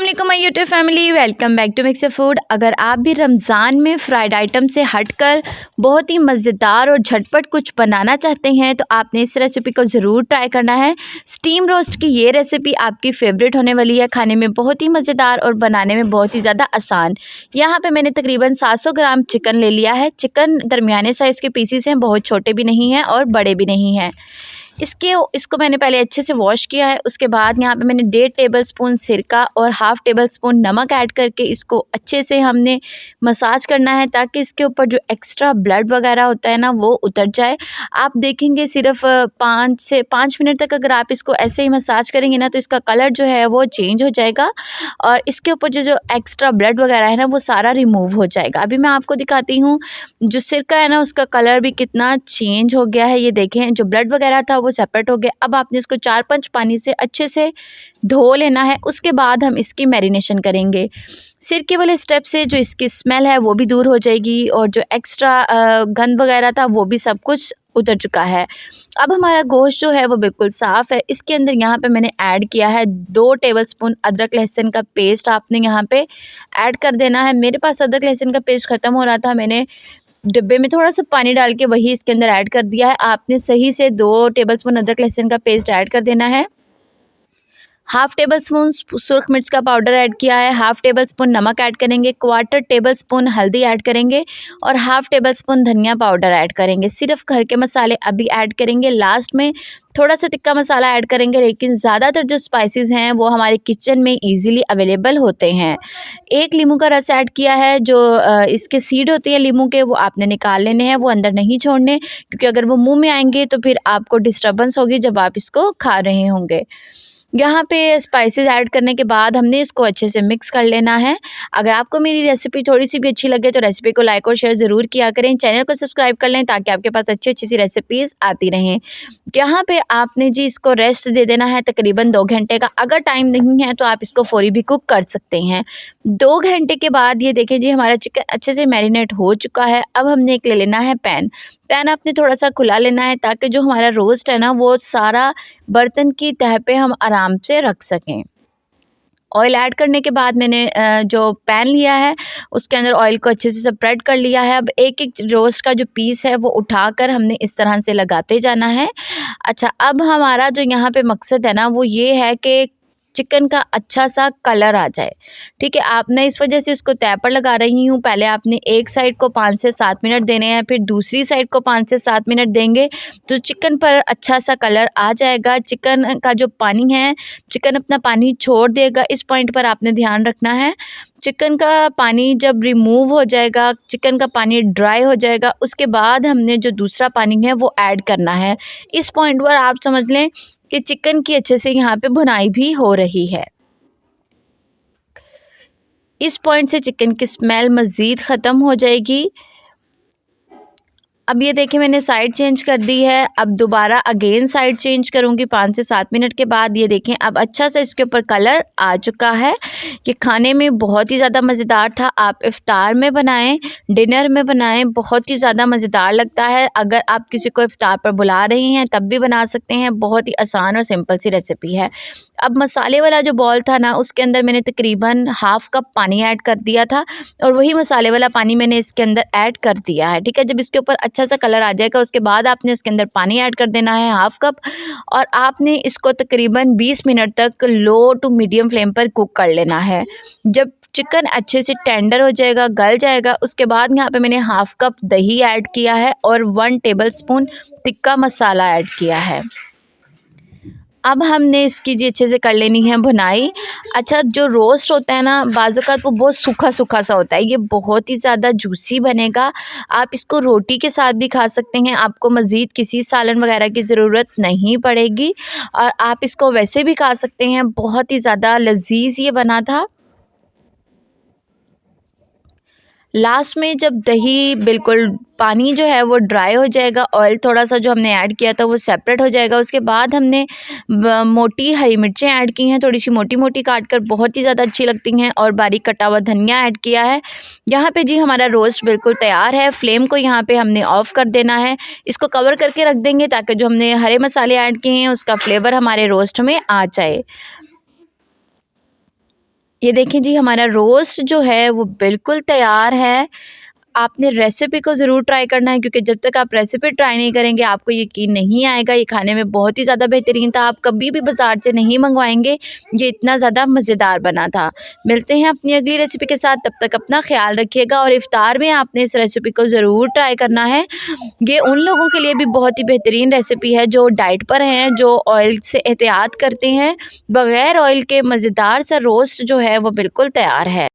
वालेकुम my YouTube family, welcome back to mix food. अगर आप भी रमज़ान में फ्राइड आइटम से हटकर बहुत ही मज़ेदार और झटपट कुछ बनाना चाहते हैं तो आपने इस रेसिपी को ज़रूर ट्राई करना है। स्टीम रोस्ट की ये रेसिपी आपकी फेवरेट होने वाली है। खाने में बहुत ही मज़ेदार और बनाने में बहुत ही ज़्यादा आसान। यहाँ पे मैंने तकरीबन 700 ग्राम चिकन ले लिया है। चिकन दरमियाने साइज़ के पीसीस हैं, बहुत छोटे भी नहीं हैं और बड़े भी नहीं हैं। इसको मैंने पहले अच्छे से वॉश किया है। उसके बाद यहाँ पे मैंने 1.5 टेबलस्पून सिरका और 1/2 टेबलस्पून नमक ऐड करके इसको अच्छे से हमने मसाज करना है ताकि इसके ऊपर जो एक्स्ट्रा ब्लड वगैरह होता है ना वो उतर जाए। आप देखेंगे सिर्फ 5 मिनट तक अगर आप इसको ऐसे ही मसाज करेंगे ना तो इसका कलर जो है वो चेंज हो जाएगा और इसके ऊपर जो एक्स्ट्रा ब्लड वगैरह है ना वो सारा रिमूव हो जाएगा। अभी मैं आपको दिखाती हूँ जो सिरका है ना उसका कलर भी कितना चेंज हो गया है। ये देखें, जो ब्लड वगैरह था वो सेपरेट हो गया। अब आपने इसको 4-5 पानी से अच्छे से धो लेना है। उसके बाद हम इसकी मैरिनेशन करेंगे। सिरके वाले स्टेप से जो इसकी स्मेल है वो भी दूर हो जाएगी और जो एक्स्ट्रा गंद वगैरह था वो भी सब कुछ उतर चुका है। अब हमारा गोश्त जो है वो बिल्कुल साफ़ है। इसके अंदर यहाँ पे मैंने ऐड किया है 2 टेबलस्पून अदरक लहसुन का पेस्ट आपने यहाँ पे ऐड कर देना है। मेरे पास अदरक लहसुन का पेस्ट ख़त्म हो रहा था, मैंने डिब्बे में थोड़ा सा पानी डाल के वही इसके अंदर ऐड कर दिया है। आपने सही से 2 टेबलस्पून अदरक लहसुन का पेस्ट ऐड कर देना है। 1/2 टेबलस्पून सुरख मिर्च का पाउडर ऐड किया है। 1/2 टेबलस्पून नमक ऐड करेंगे। 1/4 टेबलस्पून हल्दी ऐड करेंगे और 1/2 टेबलस्पून धनिया पाउडर ऐड करेंगे। सिर्फ घर के मसाले अभी ऐड करेंगे। लास्ट में थोड़ा सा तिक्का मसाला ऐड करेंगे, लेकिन ज़्यादातर जो स्पाइसेस हैं वो हमारे किचन में इजीली अवेलेबल होते हैं। 1 नींबू का रस ऐड किया है। जो इसके सीड होते हैं नींबू के वो आपने निकाल लेने हैं, वो अंदर नहीं छोड़ने, क्योंकि अगर वो मुंह में आएंगे तो फिर आपको डिस्टर्बेंस होगी जब आप इसको खा रहे होंगे। यहाँ पे स्पाइसेस ऐड करने के बाद हमने इसको अच्छे से मिक्स कर लेना है। अगर आपको मेरी रेसिपी थोड़ी सी भी अच्छी लगे तो रेसिपी को लाइक और शेयर ज़रूर किया करें। चैनल को सब्सक्राइब कर लें ताकि आपके पास अच्छी अच्छी सी रेसिपीज़ आती रहें। यहाँ पे आपने जी इसको रेस्ट दे देना है तकरीबन 2 घंटे का। अगर टाइम नहीं है तो आप इसको फौरी भी कुक कर सकते हैं। 2 घंटे के बाद ये देखें जी हमारा चिकन अच्छे से मैरिनेट हो चुका है। अब हमने एक ले लेना है पैन आपने थोड़ा सा खुला लेना है ताकि जो हमारा रोस्ट है ना वो सारा बर्तन की तह पे हम आराम से रख सकें। ऑयल ऐड करने के बाद मैंने जो पैन लिया है उसके अंदर ऑयल को अच्छे से स्प्रेड कर लिया है। अब एक एक रोस्ट का जो पीस है वो उठाकर हमने इस तरह से लगाते जाना है। अच्छा, अब हमारा जो यहाँ पे मकसद है ना वो ये है कि चिकन का अच्छा सा कलर आ जाए। ठीक है, आपने इस वजह से इसको तय पर लगा रही हूँ। पहले आपने एक साइड को 5 से 7 मिनट देने हैं, फिर दूसरी साइड को 5 से 7 मिनट देंगे तो चिकन पर अच्छा सा कलर आ जाएगा। चिकन का जो पानी है, चिकन अपना पानी छोड़ देगा। इस पॉइंट पर आपने ध्यान रखना है। चिकन का पानी जब रिमूव हो जाएगा, चिकन का पानी ड्राई हो जाएगा, उसके बाद हमने जो दूसरा पानी है वो ऐड करना है। इस पॉइंट पर आप समझ लें कि चिकन की अच्छे से यहाँ पे भुनाई भी हो रही है। इस पॉइंट से चिकन की स्मेल मज़ीद ख़त्म हो जाएगी। अब ये देखिए मैंने साइड चेंज कर दी है। अब दोबारा अगेन साइड चेंज करूँगी 5 से 7 मिनट के बाद। ये देखें अब अच्छा सा इसके ऊपर कलर आ चुका है। ये खाने में बहुत ही ज़्यादा मज़ेदार था। आप इफ़्तार में बनाएं, डिनर में बनाएं, बहुत ही ज़्यादा मज़ेदार लगता है। अगर आप किसी को इफ़्तार पर बुला रही हैं तब भी बना सकते हैं। बहुत ही आसान और सिंपल सी रेसिपी है। अब मसाले वाला जो बॉल था ना उसके अंदर मैंने तकरीबन 1/2 कप पानी ऐड कर दिया था और वही मसाले वाला पानी मैंने इसके अंदर ऐड कर दिया है। ठीक है, जब इसके ऊपर अच्छा सा कलर आ जाएगा उसके बाद आपने इसके अंदर पानी ऐड कर देना है 1/2 कप और आपने इसको तकरीबन 20 मिनट तक लो टू मीडियम फ्लेम पर कुक कर लेना है। जब चिकन अच्छे से टेंडर हो जाएगा, गल जाएगा, उसके बाद यहाँ पे मैंने 1/2 कप दही ऐड किया है और 1 टेबलस्पून तिक्का मसाला ऐड किया है। अब हमने इसकी जी अच्छे से कर लेनी है भुनाई। अच्छा, जो रोस्ट होता है ना बाज़ औक़ात वो बहुत सूखा सूखा सा होता है, ये बहुत ही ज़्यादा जूसी बनेगा। आप इसको रोटी के साथ भी खा सकते हैं, आपको मज़ीद किसी सालन वगैरह की ज़रूरत नहीं पड़ेगी और आप इसको वैसे भी खा सकते हैं। बहुत ही ज़्यादा लज़ीज़ ये बना था। लास्ट में जब दही बिल्कुल पानी जो है वो ड्राई हो जाएगा, ऑयल थोड़ा सा जो हमने ऐड किया था वो सेपरेट हो जाएगा। उसके बाद हमने मोटी हरी मिर्चें ऐड की हैं, थोड़ी सी मोटी मोटी काट कर, बहुत ही ज़्यादा अच्छी लगती हैं, और बारीक कटा हुआ धनिया ऐड किया है। यहाँ पे जी हमारा रोस्ट बिल्कुल तैयार है। फ्लेम को यहाँ पे हमने ऑफ़ कर देना है। इसको कवर करके रख देंगे ताकि जो हमने हरे मसाले ऐड किए हैं उसका फ्लेवर हमारे रोस्ट में आ जाए। ये देखें जी, हमारा रोस्ट जो है वो बिल्कुल तैयार है। आपने रेसिपी को ज़रूर ट्राई करना है, क्योंकि जब तक आप रेसिपी ट्राई नहीं करेंगे आपको यकीन नहीं आएगा। ये खाने में बहुत ही ज़्यादा बेहतरीन था, आप कभी भी बाज़ार से नहीं मंगवाएंगे, ये इतना ज़्यादा मज़ेदार बना था। मिलते हैं अपनी अगली रेसिपी के साथ, तब तक अपना ख्याल रखिएगा और इफ्तार में आपने इस रेसिपी को ज़रूर ट्राई करना है। ये उन लोगों के लिए भी बहुत ही बेहतरीन रेसिपी है जो डाइट पर हैं, जो ऑयल से एहतियात करते हैं। बग़ैर ऑयल के मज़ेदार सा रोस्ट जो है वो बिल्कुल तैयार है।